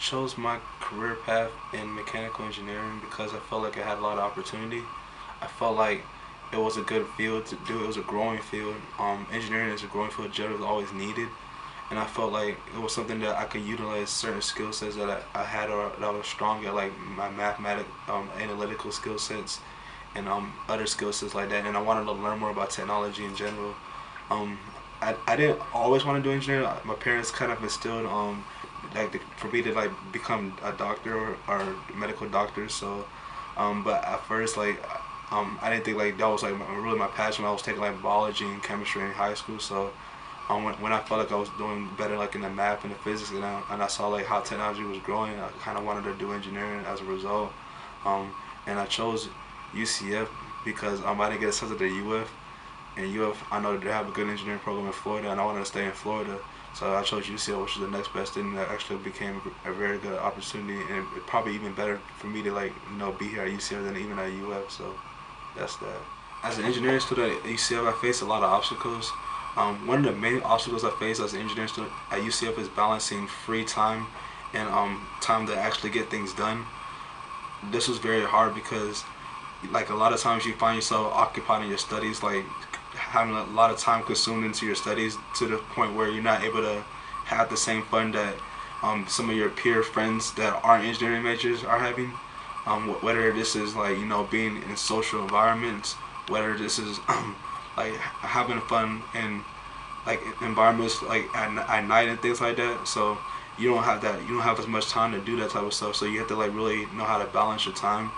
chose my career path in mechanical engineering because I felt like I had a lot of opportunity. I felt like it was a good field to do. It was a growing field. Engineering is a growing field. Generally, always needed, and I felt like it was something that I could utilize certain skill sets that I had or that I was strong at, like my mathematic, analytical skill sets, and other skill sets like that. And I wanted to learn more about technology in general. Um, I didn't always want to do engineering. My parents kind of instilled for me to like become a doctor or medical doctor. So, but at first I didn't think like that was like really my passion. I was taking like biology and chemistry in high school. So when I felt like I was doing better like in the math and the physics and I saw like how technology was growing, I kind of wanted to do engineering as a result. And I chose UCF because I didn't get accepted to UF. And UF, I know they have a good engineering program in Florida, and I wanted to stay in Florida. So I chose UCL, which is the next best thing that actually became a very good opportunity, and probably even better for me to be here at UCL than even at UF. So that's that. As an engineering student at UCF, I faced a lot of obstacles. One of the main obstacles I faced as an engineering student at UCF is balancing free time and time to actually get things done. This was very hard because like a lot of times you find yourself occupied in your studies, like having a lot of time consumed into your studies to the point where you're not able to have the same fun that some of your peer friends that aren't engineering majors are having. Whether this is being in social environments, whether this is like having fun in like environments like at night and things like that. So you don't have that. You don't have as much time to do that type of stuff. So you have to like really know how to balance your time.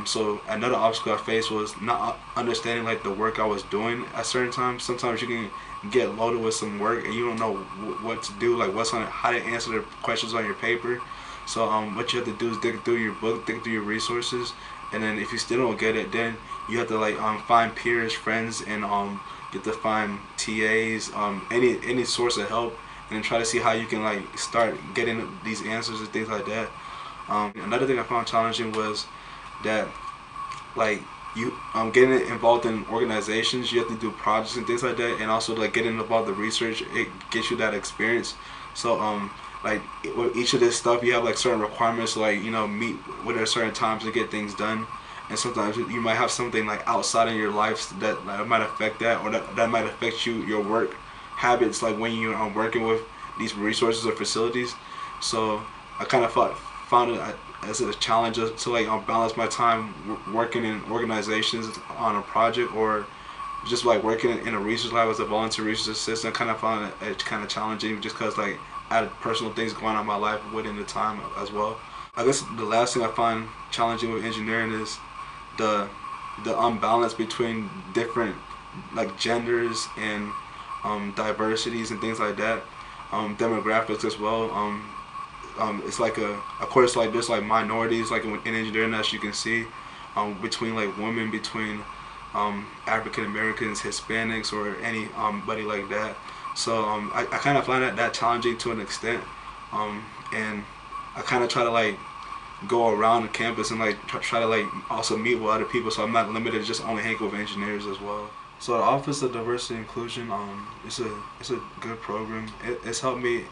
So another obstacle I faced was not understanding like the work I was doing at certain times. Sometimes you can get loaded with some work and you don't know what to do, like how to answer the questions on your paper. So what you have to do is dig through your book, dig through your resources, and then if you still don't get it, then you have to find peers, friends, and get to find TAs, any source of help, and then try to see how you can like start getting these answers and things like that. Another thing I found challenging was that like you getting involved in organizations, you have to do projects and things like that, and also like getting involved in research, it gets you that experience. So like with each of this stuff you have like certain requirements to meet with at certain times to get things done, and sometimes you might have something like outside of your life that might affect that, or that might affect your work habits, like when you're working with these resources or facilities. So I kind of found it as a challenge to balance my time working in organizations on a project, or just like working in a research lab as a volunteer research assistant. Kind of found it kind of challenging just because like I had personal things going on in my life within the time as well. I guess the last thing I find challenging with engineering is the unbalance between different like genders and diversities and things like that, demographics as well. It's like of course like there's like minorities like in engineering, as you can see, between like women, between African Americans, Hispanics, or anybody like that. So I kind of find that challenging to an extent, and I kind of try to like go around the campus and like try to like also meet with other people, so I'm not limited to just only hanging with engineers as well. So the Office of Diversity and Inclusion, it's a good program. It's helped me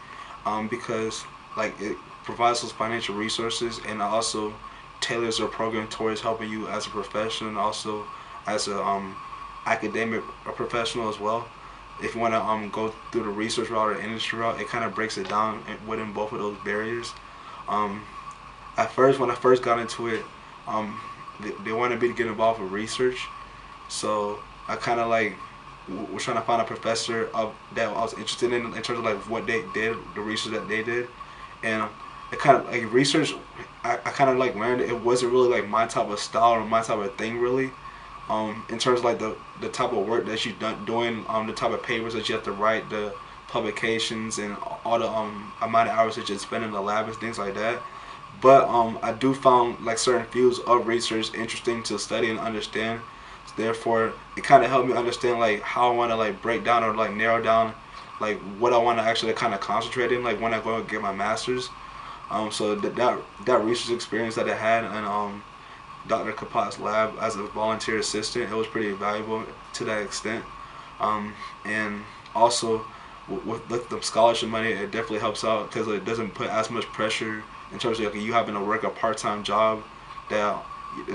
because like it provides those financial resources, and also tailors their program towards helping you as a professional and also as a academic professional as well. If you want to go through the research route or industry route, it kind of breaks it down within both of those barriers. At first, when I first got into it, they wanted me to get involved with research, so I kind of like was trying to find a professor that I was interested in terms of like what they did, the research that they did, and it kind of like research. I kind of like learned it wasn't really like my type of style or my type of thing really. In terms of like the type of work that you've done doing, the type of papers that you have to write, the publications, and all the amount of hours that you spend in the lab and things like that. But I do found like certain fields of research interesting to study and understand. So therefore, it kind of helped me understand like how I want to like break down or like narrow down like what I want to actually kind of concentrate in, like when I go and get my master's. So that research experience that I had in Dr. Kapat's lab as a volunteer assistant, it was pretty valuable to that extent. And also with the scholarship money, it definitely helps out because it doesn't put as much pressure in terms of like you having to work a part-time job that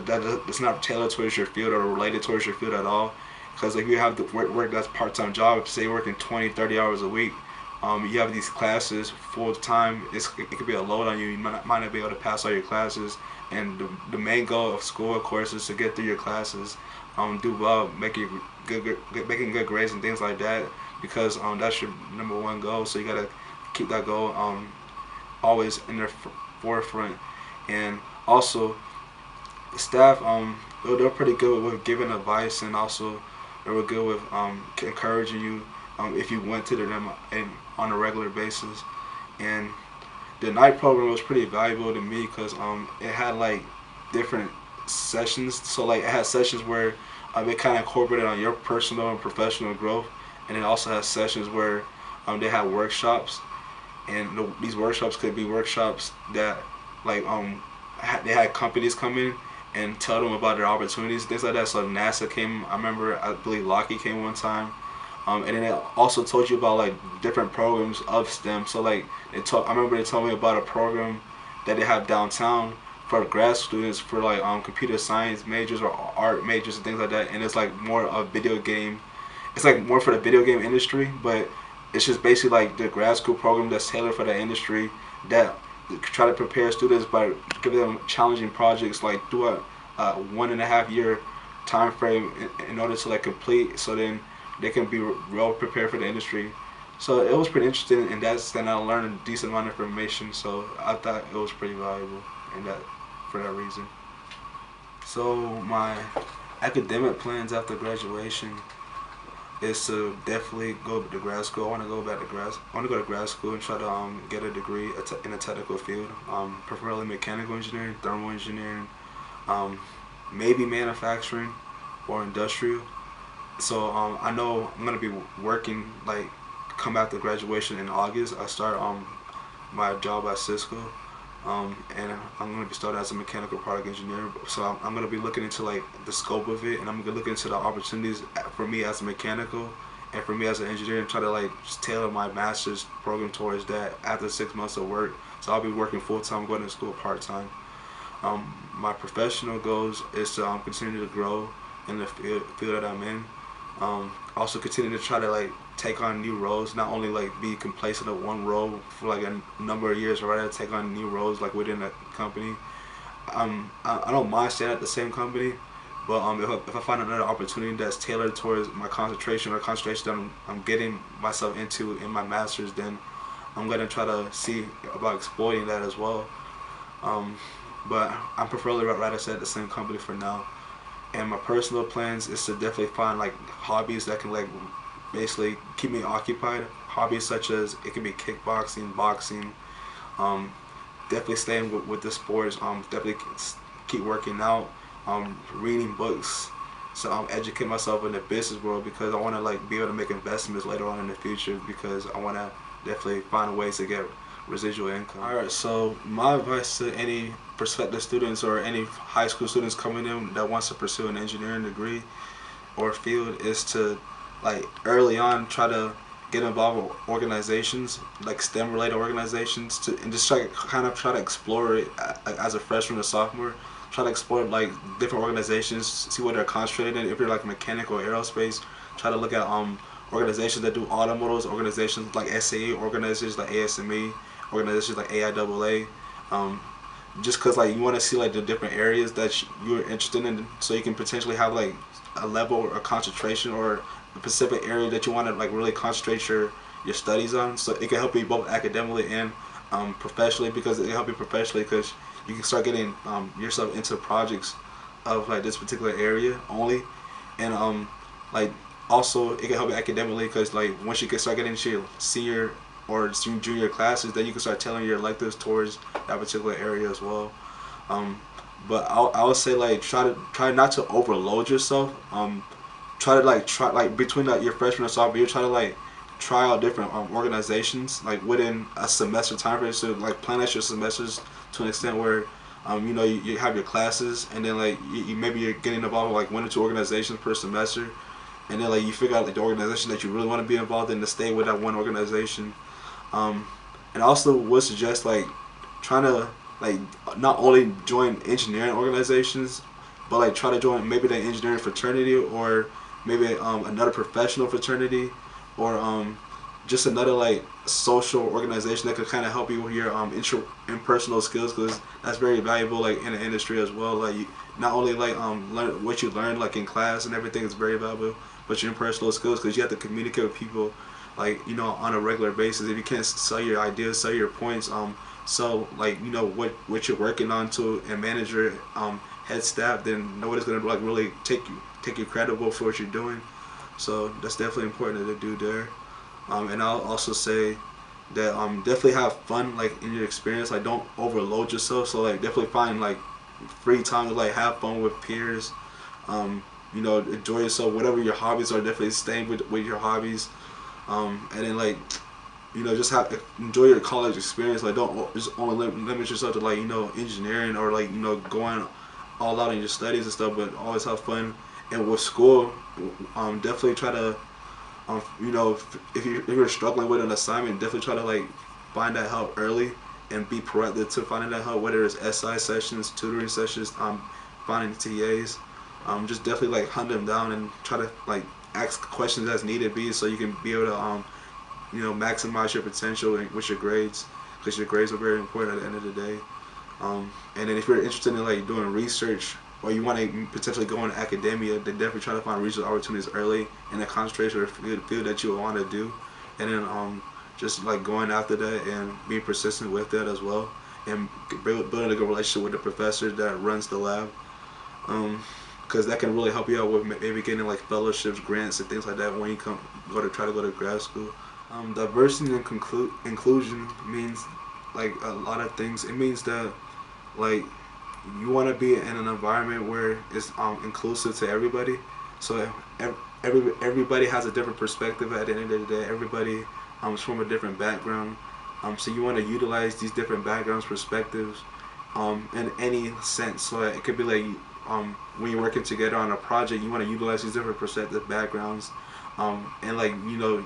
that's not tailored towards your field or related towards your field at all. Because like you have the work that's part-time job, say you're working 20, 30 hours a week, you have these classes full time. It could be a load on you. You might not be able to pass all your classes. And the main goal of school, of course, is to get through your classes, do well, making good grades and things like that. Because that's your #1 goal. So you gotta keep that goal always in the forefront. And also, the staff they're pretty good with giving advice, and also they were good with encouraging you if you went to them on a regular basis. And the night program was pretty valuable to me because it had like different sessions. So like it had sessions where it kind of incorporated on your personal and professional growth, and it also has sessions where they had workshops, and these workshops could be workshops that like they had companies come in and tell them about their opportunities, things like that. So NASA came, I believe Lockheed came one time, and then it also told you about like different programs of STEM. So like I remember they told me about a program that they have downtown for grad students for like computer science majors or art majors and things like that, and it's like more a video game. It's like more for the video game industry, but it's just basically like the grad school program that's tailored for the industry that try to prepare students by giving them challenging projects like do a 1.5 year time frame in order to like complete, so then they can be well prepared for the industry. So it was pretty interesting, and then I learned a decent amount of information. So I thought it was pretty valuable, and for that reason. So my academic plans after graduation is to definitely go to grad school. I want to go to grad school and try to get a degree in a technical field, preferably mechanical engineering, thermal engineering, maybe manufacturing or industrial. So I know I'm gonna be working like come after graduation in August. I start my job at Cisco, and I'm going to be starting as a mechanical product engineer. So I'm going to be looking into like the scope of it, and I'm going to look into the opportunities for me as a mechanical and for me as an engineer, and try to like just tailor my master's program towards that after 6 months of work. So I'll be working full time, going to school part time. My professional goals is to continue to grow in the field that I'm in. Also continue to try to like take on new roles, not only like be complacent of one role for like a number of years, but rather take on new roles like within a company. I don't mind staying at the same company, but if I find another opportunity that's tailored towards my concentration that I'm getting myself into in my master's, then I'm gonna try to see about exploiting that as well. But I'm preferably rather stay at the same company for now. And my personal plans is to definitely find like hobbies that can like basically keep me occupied. Hobbies such as it can be kickboxing, boxing, definitely staying with the sports, definitely keep working out, reading books, so I'm educating myself in the business world, because I want to like be able to make investments later on in the future, because I want to definitely find ways to get residual income. Alright, so my advice to any prospective students or any high school students coming in that wants to pursue an engineering degree or field is to like early on try to get involved with organizations like STEM related organizations and just try to explore it like as a freshman or sophomore. Try to explore like different organizations, see what they're concentrated in. If you're like mechanical or aerospace, try to look at organizations that do automotives, organizations like SAE, organizations like ASME, organizations like AIAA. Just because like you want to see like the different areas that you're interested in, so you can potentially have like a level or a concentration or a specific area that you want to like really concentrate your studies on. So it can help you both academically and professionally, because it can help you professionally because you can start getting yourself into projects of like this particular area only, and like also it can help you academically because like once you can start getting into your senior or junior classes, then you can start tailoring your electives towards that particular area as well. But I would say like try not to overload yourself. Try between like your freshman and sophomore year, try to like try out different organizations like within a semester time frame. So like plan out your semesters to an extent where you know you have your classes, and then like maybe you're getting involved with like 1 or 2 organizations per semester, and then like you figure out like the organization that you really want to be involved in to stay with that one organization. And also would suggest like trying to like not only join engineering organizations, but like try to join maybe the engineering fraternity, or maybe another professional fraternity, or just another like social organization that could kind of help you with your impersonal skills, because that's very valuable like in the industry as well. Like you, not only like learn what you learn like in class and everything is very valuable, but your impersonal skills, because you have to communicate with people like on a regular basis. If you can't sell your ideas, sell your points, so like what you're working on to and manage your head staff, then nobody's gonna like really take you credible for what you're doing. So that's definitely important to do there. And I'll also say that definitely have fun like in your experience. Like don't overload yourself. So like definitely find like free time to like have fun with peers. Enjoy yourself. Whatever your hobbies are, definitely staying with your hobbies. And then like just enjoy your college experience. Like don't just only limit yourself to like engineering, or like going all out in your studies and stuff. But always have fun. And with school, definitely try to if you're struggling with an assignment, definitely try to like find that help early and be proactive to finding that help, whether it's SI sessions, tutoring sessions, finding TAs. Just definitely like hunt them down and try to like ask questions as needed be, so you can be able to maximize your potential with your grades, because your grades are very important at the end of the day. And then if you're interested in like doing research, or you want to potentially go into academia, then definitely try to find research opportunities early in the concentration or field that you want to do, and then just like going after that and being persistent with that as well, and building a good relationship with the professor that runs the lab, because that can really help you out with maybe getting like fellowships, grants, and things like that when you try to go to grad school. Diversity and inclusion means like a lot of things. It means that like you want to be in an environment where it's inclusive to everybody. So everybody has a different perspective at the end of the day. Everybody is from a different background. So you want to utilize these different backgrounds, perspectives, in any sense. So it could be like when you're working together on a project, you want to utilize these different perspective backgrounds, and like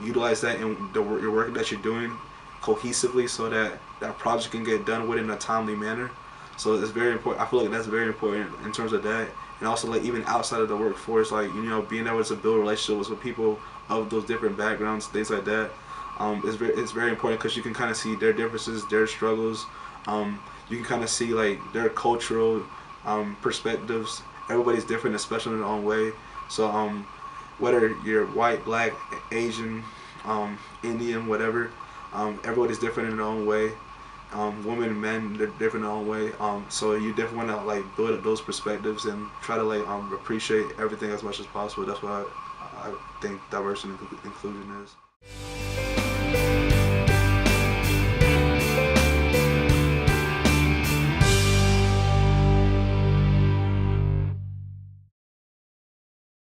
utilize that in your work that you're doing cohesively, so that that project can get done within a timely manner. So it's very important. I feel like that's very important in terms of that, and also like even outside of the workforce, like being able to build relationships with people of those different backgrounds, things like that. It's very important, because you can kind of see their differences, their struggles. You can kind of see like their cultural perspectives. Everybody's different, especially in their own way. So whether you're white, black, Asian, Indian, whatever, everybody's different in their own way. Women and men, they're different in their own way. So you definitely want to like build up those perspectives and try to like appreciate everything as much as possible. That's what I think diversity and inclusion is.